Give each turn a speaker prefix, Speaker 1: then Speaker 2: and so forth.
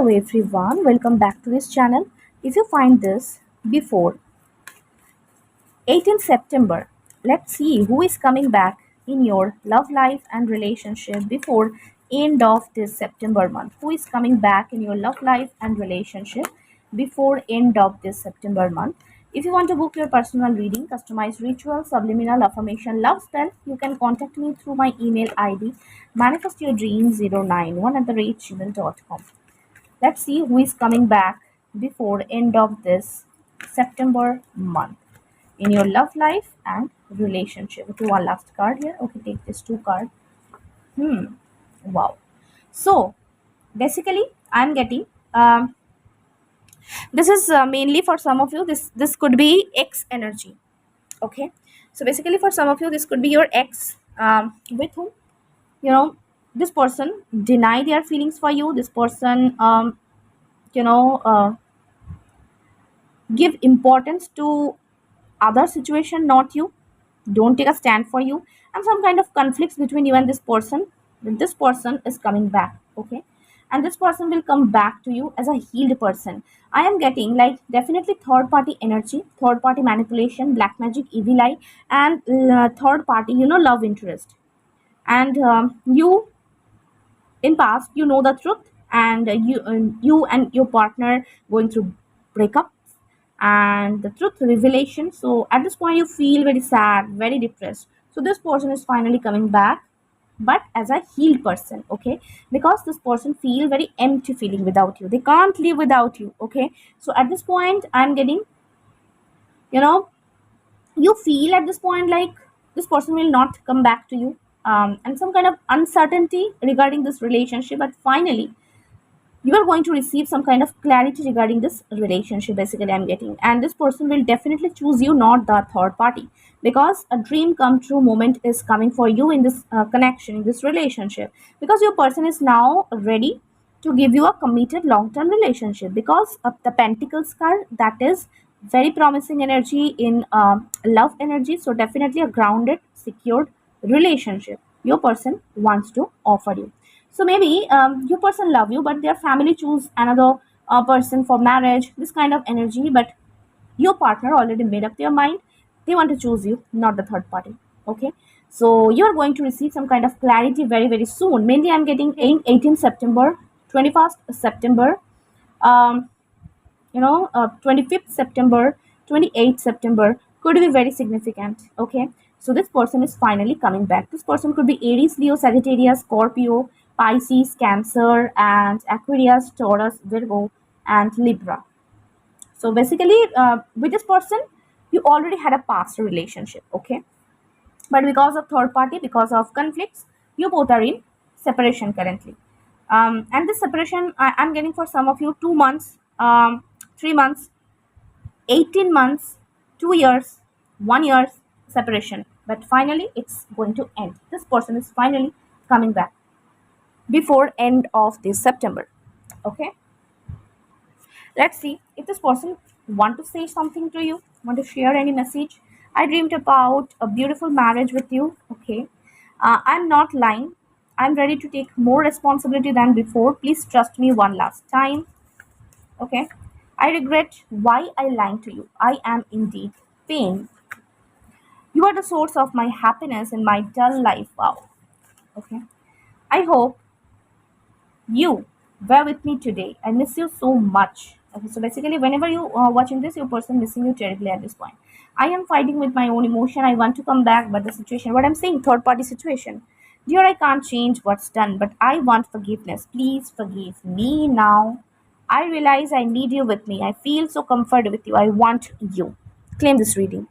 Speaker 1: Hello everyone, welcome back to this channel. If you find this before 18th September, let's see who is coming back in your love life and relationship before end of this September month. Who is coming back in your love life and relationship before end of this September month? If you want to book your personal reading, customized ritual, subliminal affirmation, love spell, you can contact me through my email ID manifestyourdream091@gmail.com. Let's see who is coming back before end of this September month in your love life and relationship. Okay, one last card here. Okay, take this two card. Wow. So basically, I'm getting this is mainly for some of you. This could be ex energy. Okay. So basically, for some of you, this could be your ex with whom you know this person deny their feelings for you. This person you know. Give importance to other situation, not you. Don't take a stand for you, and some kind of conflicts between you and this person. Then this person is coming back. Okay, and this person will come back to you as a healed person. I am getting like definitely third party energy, third party manipulation, black magic, evil eye, and third party, love interest. And you in past, the truth, and you and your partner going through breakup and the truth revelation. So at this point you feel very sad, very depressed. So this person is finally coming back, but as a healed person. Okay, because this person feel very empty feeling without you, they can't live without you. Okay, so at this point I'm getting, you know you feel at this point like this person will not come back to you, and some kind of uncertainty regarding this relationship. But finally you are going to receive some kind of clarity regarding this relationship, basically I'm getting. And this person will definitely choose you, not the third party, because a dream come true moment is coming for you in this connection, in this relationship, because your person is now ready to give you a committed long-term relationship. Because of the pentacles card, that is very promising energy in love energy. So definitely a grounded, secured relationship your person wants to offer you. So maybe your person love you, but their family choose another person for marriage, this kind of energy. But your partner already made up their mind, they want to choose you, not the third party. Okay, so you're going to receive some kind of clarity very very soon. Mainly I'm getting in 18th September, 21st September, um 25th September, 28th September could be very significant. Okay, so this person is finally coming back. This person could be Aries, Leo, Sagittarius, Scorpio, Pisces, Cancer, and Aquarius, Taurus, Virgo, and Libra. So basically, with this person, you already had a past relationship. Okay, but because of third party, because of conflicts, you both are in separation currently. And this separation, I'm getting for some of you 2 months, 3 months, 18 months, 2 years, 1 year separation. But finally, it's going to end. This person is finally coming back before end of this September. Okay, let's see if this person want to say something to you, want to share any message. I dreamed about a beautiful marriage with you. Okay, I'm not lying. I'm ready to take more responsibility than before. Please trust me one last time. Okay, I regret why I lied to you. I am indeed pain. You are the source of my happiness in my dull life. Wow. Okay, I hope you were with me today. I miss you so much. Okay, so basically, whenever you are watching this, your person missing you terribly at this point. I am fighting with my own emotion. I want to come back, but the situation, what I'm saying, third party situation. Dear, I can't change what's done, but I want forgiveness. Please forgive me now. I realize I need you with me. I feel so comforted with you. I want you. Claim this reading.